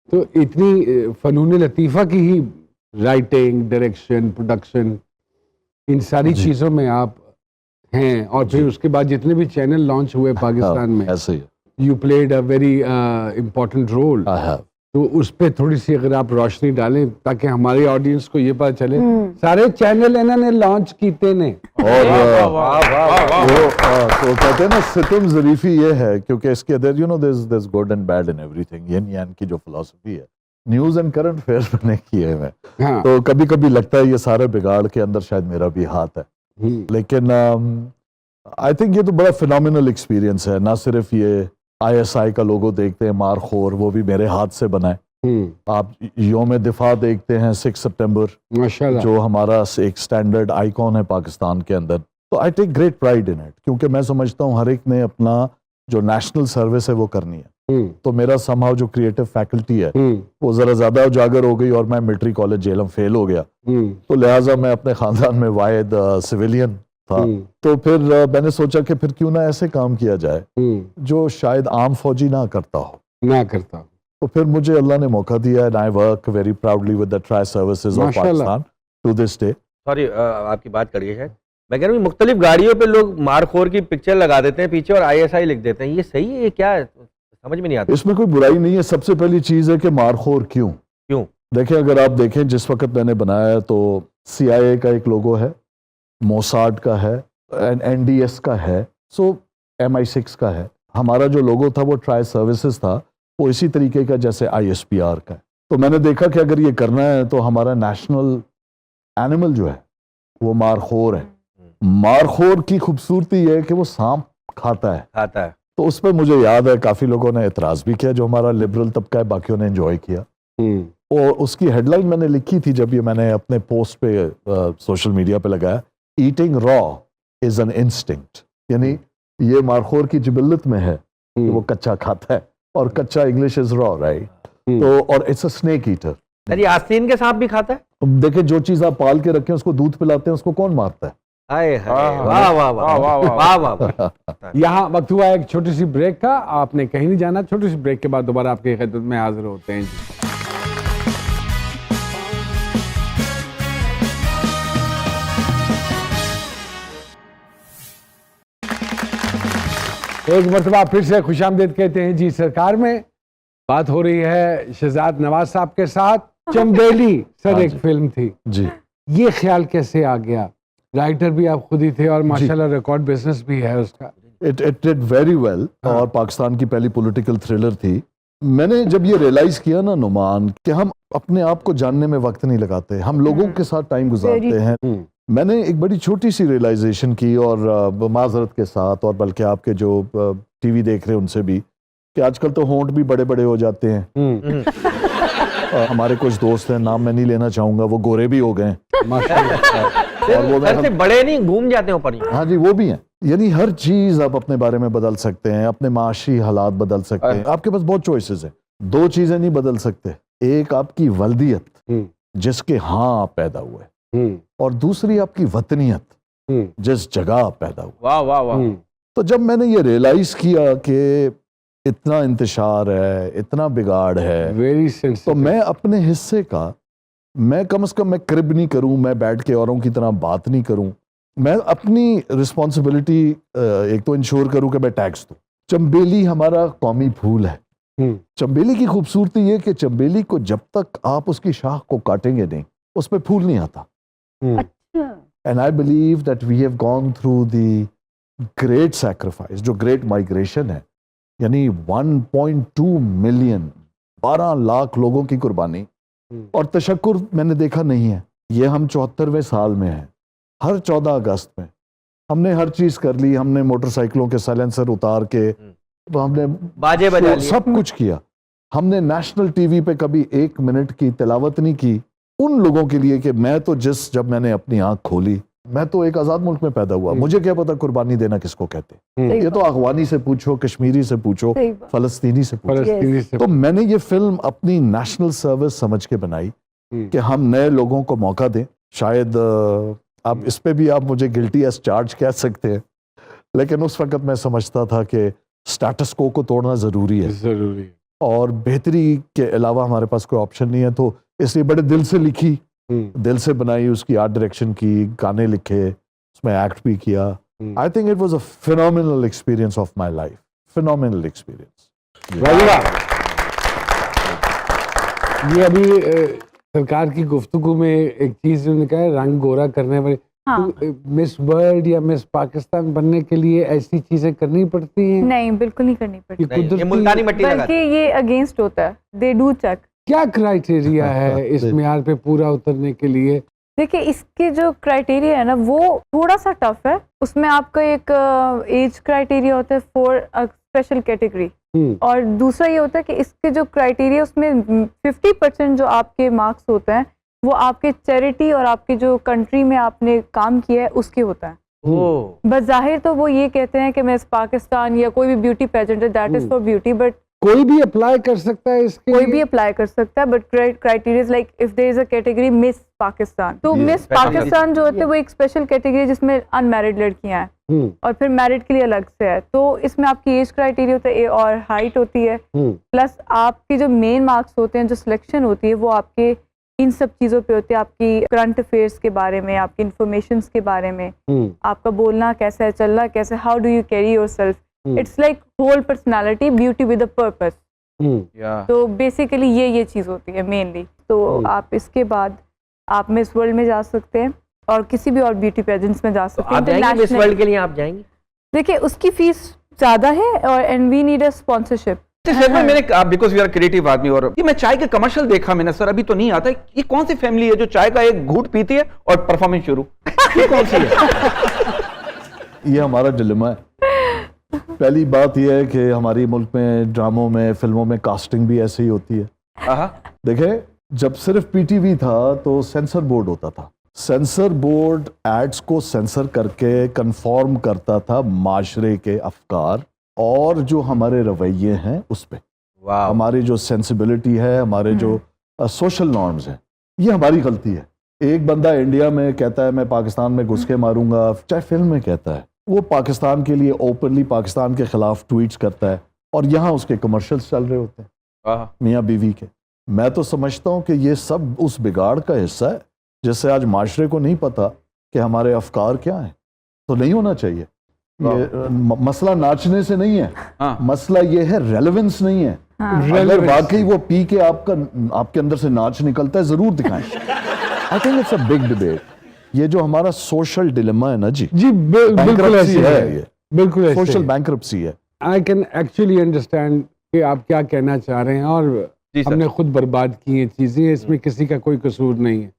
تو اتنی فنون لطیفہ کی ہی رائٹنگ، ڈائریکشن، پروڈکشن، ان ساری چیزوں میں آپ ہیں، اور پھر اس کے بعد جتنے بھی چینل لانچ ہوئے پاکستان میں، ایسے ہی you played a very important role. تو اس پہ تھوڑی سی اگر آپ روشنی ڈالیں تاکہ ہماری آڈینس کو یہ پتہ چلے سارے چینل انہوں نے لانچ کیتے نے. اور تو کہتے ہیں نا ستم ظریفی یہ ہے کیونکہ اس کے اندر you know there's good and bad in everything. Yin yang کی جو فلسفی ہے نیوز اینڈ کرنٹ افیئر میں نے کی ہے میں، تو کبھی کبھی لگتا ہے یہ سارے بگاڑ کے اندر شاید میرا بھی ہاتھ ہے، لیکن آئی تھنک یہ تو بڑا فینومینل ایکسپیرینس ہے. نہ صرف یہ آئی ایس آئی کا لوگو دیکھتے ہیں مار خور، وہ بھی میرے ہاتھ سے بنا ہے. آپ یوم دفاع دیکھتے ہیں 6 سپٹمبر جو ہمارا ایک سٹینڈرڈ آئیکن ہے پاکستان کے اندر، تو آئی ٹیک گریٹ پرائڈ ان اٹ، کیونکہ میں سمجھتا ہوں ہر ایک نے اپنا جو نیشنل سروس ہے وہ کرنی ہے. تو میرا سمہاؤ جو کریٹو فیکلٹی ہے وہ ذرا زیادہ اجاگر ہو گئی، اور میں ملٹری کالج جیلم فیل ہو گیا، تو لہٰذا میں اپنے خاندان میں واحد سویلین تھا. تو پھر میں نے سوچا کہ پھر کیوں نہ ایسے کام کیا جائے جو شاید عام فوجی نہ کرتا ہو. تو پھر مجھے اللہ نے موقع دیا ہے. I work very proudly with the Tri-Services of Pakistan to this day. Sorry آپ کی بات کریے شاید، میں کہہ رہا ہوں مختلف گاڑیوں پہ لوگ مارخور کی پکچر لگا دیتے ہیں پیچھے اور آئی ایس آئی لکھ دیتے ہیں، یہ صحیح ہے؟ یہ کیا ہے؟ سمجھ میں نہیں آتا. اس میں کوئی برائی نہیں ہے. سب سے پہلی چیز ہے کہ مارخور کیوں؟ دیکھیں اگر آپ دیکھیں جس وقت میں نے بنایا تو CIA کا ایک لوگو ہے، موساڈ کا ہے، NDS کا ہے، سو MI6 کا ہے. ہمارا جو لوگو تھا وہ ٹرائی سروسز تھا، وہ اسی طریقے کا جیسے ISPR کا ہے. تو میں نے دیکھا کہ اگر یہ کرنا ہے تو ہمارا نیشنل اینیمل جو ہے وہ مارخور ہے. مارخور کی خوبصورتی یہ ہے کہ وہ سانپ کھاتا ہے. تو اس پہ مجھے یاد ہے کافی لوگوں نے اعتراض بھی کیا، جو ہمارا لبرل طبقہ ہے، باقیوں نے انجوائے کیا. اور اس کی ہیڈ لائن میں نے لکھی تھی جب یہ میں نے اپنے پوسٹ پہ سوشل میڈیا پہ لگایا، ایٹنگ را از این انسٹنکٹ، یعنی یہ مارخور کی جبلت میں ہے کہ وہ کچا کھاتا ہے، اور کچا انگلش از را، رائٹ؟ تو اور اٹس اے اسنیک ایٹر. یہ آستین کے سانپ بھی کھاتا ہے؟ دیکھیں جو چیز آپ پال کے رکھیں اس کو دودھ پلاتے ہیں، اس کو کون مارتا ہے؟ یہاں وقت ہوا ایک چھوٹی سی بریک کا، آپ نے کہیں نہیں جانا. چھوٹی سی بریک کے بعد دوبارہ آپ کی خدمت میں حاضر ہوتے ہیں. ایک مرتبہ پھر سے خوش آمدید کہتے ہیں جی. سرکار میں بات ہو رہی ہے شہزاد نواز صاحب کے ساتھ. چمبیلی سر ایک فلم تھی جی، یہ خیال کیسے آ گیا؟ رائٹر بھی آپ خود ہی تھے اور ماشاءاللہ ریکارڈ بزنس بھی ہے اس کا. It did very well، اور پاکستان کی پہلی پولیٹیکل تھرلر تھی. میں نے جب یہ ریئلائز کیا نا نعمان کہ ہم اپنے آپ کو جاننے میں وقت نہیں لگاتے، ہم لوگوں کے ساتھ ٹائم گزارتے ہیں. میں نے ایک بڑی چھوٹی سی ریئلائزیشن کی، اور معذرت کے ساتھ، اور بلکہ آپ کے جو ٹی وی دیکھ رہے ہیں ان سے بھی، کہ آج کل تو ہونٹ بھی بڑے بڑے ہو جاتے ہیں. ہمارے کچھ دوست ہیں، نام میں نہیں لینا چاہوں گا، وہ گورے بھی ہو گئے اور وہ بڑے نہیں گھوم جاتے ہیں اوپر. ہاں جی، وہ بھی ہیں. یعنی ہر چیز آپ اپنے بارے میں بدل سکتے ہیں، اپنے معاشی حالات بدل سکتے ہیں، آپ کے پاس بہت چوائسز ہیں. دو چیزیں نہیں بدل سکتے، ایک آپ کی ولدیت جس کے ہاں آپ پیدا ہوئے، اور دوسری آپ کی وطنیت جس جگہ آپ پیدا ہوئے. واہ واہ واہ. تو جب میں نے یہ ریئلائز کیا کہ اتنا انتشار ہے، اتنا بگاڑ ہے، تو میں اپنے حصے کا، میں کم از کم میں کرب نہیں کروں، میں بیٹھ کے اوروں کی طرح بات نہیں کروں، میں اپنی رسپانسبلٹی ایک تو انشور کروں کہ میں ٹیکس دوں. چمبیلی ہمارا قومی پھول ہے. چمبیلی کی خوبصورتی یہ کہ چمبیلی کو جب تک آپ اس کی شاخ کو کاٹیں گے نہیں، اس پہ پھول نہیں آتا. And I believe that we have gone through the great sacrifice، جو گریٹ مائگریشن ہے، یعنی 1.2 ملین 12 لاکھ لوگوں کی قربانی اور تشکر میں نے دیکھا نہیں ہے. یہ ہم 74ویں سال میں ہیں. ہر 14 اگست میں ہم نے ہر چیز کر لی، ہم نے موٹر سائیکلوں کے سائلنسر اتار کے، ہم نے باجے بجا لیے، سب کچھ کیا. ہم نے نیشنل ٹی وی پہ کبھی 1 منٹ کی تلاوت نہیں کی ان لوگوں کے لیے کہ میں تو جب میں نے اپنی آنکھ کھولی، میں تو ایک آزاد ملک میں پیدا ہوا، مجھے کیا پتا قربانی دینا کس کو کہتے ہیں. یہ تو افغانی سے پوچھو، کشمیری سے پوچھو، فلسطینی سے پوچھو. تو میں نے یہ فلم اپنی نیشنل سروس سمجھ کے بنائی کہ ہم نئے لوگوں کو موقع دیں. شاید آپ اس پہ بھی آپ مجھے گلٹی ایز چارج کہہ سکتے ہیں، لیکن اس وقت میں سمجھتا تھا کہ سٹیٹس کو توڑنا ضروری ہے. اور بہتری کے علاوہ ہمارے پاس کوئی آپشن نہیں ہے, تو اس لیے بڑے دل سے لکھی, دل سے بنائی, اس کی آرٹ ڈائریکشن کی, گانے لکھے, اس میں ایکٹ بھی کیا. I think it was a phenomenal experience of my life. Phenomenal experience. یہ ابھی سرکار کی گفتگو میں ایک چیز انہوں نے کہا ہے رنگ گورا کرنے والی, مس ورلڈ یا مس پاکستان بننے کے لیے ایسی چیزیں کرنی پڑتی ہیں؟ نہیں, بالکل نہیں کرنی پڑتی, یہ ملتانی مٹی لگاتے بلکہ یہ اگینسٹ ہوتا ہے. They do check. کیا کرائٹیریا ہے اس معیار پہ پورا اترنے کے لیے؟ دیکھیں اس کے جو کرائٹیریا ہے نا وہ تھوڑا سا ٹف ہے. اس میں آپ کا ایک ایج کرائٹیریا ہوتا ہے فور اسپیشل کیٹیگری, اور دوسرا یہ ہوتا ہے کہ اس کے جو کرائٹیریا اس میں 50% جو آپ کے مارکس ہوتے ہیں وہ آپ کے چیریٹی اور آپ کے جو کنٹری میں آپ نے کام کیا ہے اس کے ہوتا ہے. بظاہر تو وہ یہ کہتے ہیں کہ مس پاکستان یا کوئی بھی بیوٹی پیجنٹ ہے that is for beauty, but کوئی بھی اپلائی کر سکتا ہے اس کے کوئی بھی اپلائی کر سکتا ہے, but criteria like if there is a category miss Pakistan, تو مس پاکستان جو ہوتے ہیں وہ ایک اسپیشل کیٹیگری جس میں ان میرڈ لڑکیاں ہیں اور پھر میرڈ کے لیے الگ سے ہے. تو اس میں آپ کی ایج کرائٹیریا ہوتا ہے اور ہائٹ ہوتی ہے, پلس آپ کے جو مین مارکس ہوتے ہیں, جو سلیکشن ہوتی ہے وہ آپ کے ان سب چیزوں پہ ہوتی ہے, آپ کی کرنٹ افیئرس کے بارے میں, آپ کی انفارمیشنس کے بارے میں, آپ کا بولنا کیسا ہے, چلنا کیسے, how do you carry yourself. It's like whole personality, beauty with a purpose. تو بیسیکلی یہ چیز ہوتی ہے مینلی. تو آپ اس کے بعد آپ مس ورلڈ میں جا سکتے ہیں اور کسی بھی اور بیوٹی پیجنٹس میں جا سکتے ہیں. مس ورلڈ کے لیے آپ جائیں گے؟ دیکھیے اس کی فیس زیادہ ہے اور and we need a sponsorship. میں نے بیکاز وی آر کریٹو آدمی, اور یہ میں چائے کے کمرشل دیکھا میں نے سر, ابھی تو نہیں آتا. یہ کون سی فیملی ہے جو چائے کا ایک گھوٹ پیتی ہے اور پرفارمنس شروع, یہ کون سی ہے؟ یہ ہمارا ڈیلیما ہے. پہلی بات یہ ہے کہ ہماری ملک میں ڈراموں میں, فلموں میں کاسٹنگ بھی ایسے ہی ہوتی ہے. دیکھیں جب صرف پی ٹی وی تھا تو سینسر بورڈ ہوتا تھا. سینسر بورڈ ایڈز کو سینسر کر کے کنفارم کرتا تھا معاشرے کے افکار اور جو ہمارے رویے ہیں اس پہ. ہماری جو سینسیبلٹی ہے, ہمارے جو سوشل نارمز ہیں, یہ ہماری غلطی ہے. ایک بندہ انڈیا میں کہتا ہے میں پاکستان میں گھس کے ماروں گا, چاہے فلم میں کہتا ہے, وہ پاکستان کے لیے اوپنلی پاکستان کے خلاف ٹویٹس کرتا ہے, اور یہاں اس کے کمرشلز چل رہے ہوتے ہیں میاں بیوی کے. میں تو سمجھتا ہوں کہ یہ سب اس بگاڑ کا حصہ ہے جس سے آج معاشرے کو نہیں پتا کہ ہمارے افکار کیا ہیں. تو نہیں ہونا چاہیے. یہ مسئلہ ناچنے سے نہیں ہے, مسئلہ یہ ہے ریلیونس نہیں ہے. اگر واقعی وہ پی کے آپ کے اندر سے ناچ نکلتا ہے ضرور دکھائیں. I think it's a big debate. یہ جو ہمارا سوشل ڈیلیما ہے نا جی, بالکل ایسی ہے, یہ بالکل سوشل بینکرپسی ہے. I can actually understand کہ آپ کیا کہنا چاہ رہے ہیں, اور ہم نے خود برباد کی ہیں چیزیں, اس میں کسی کا کوئی قصور نہیں ہے.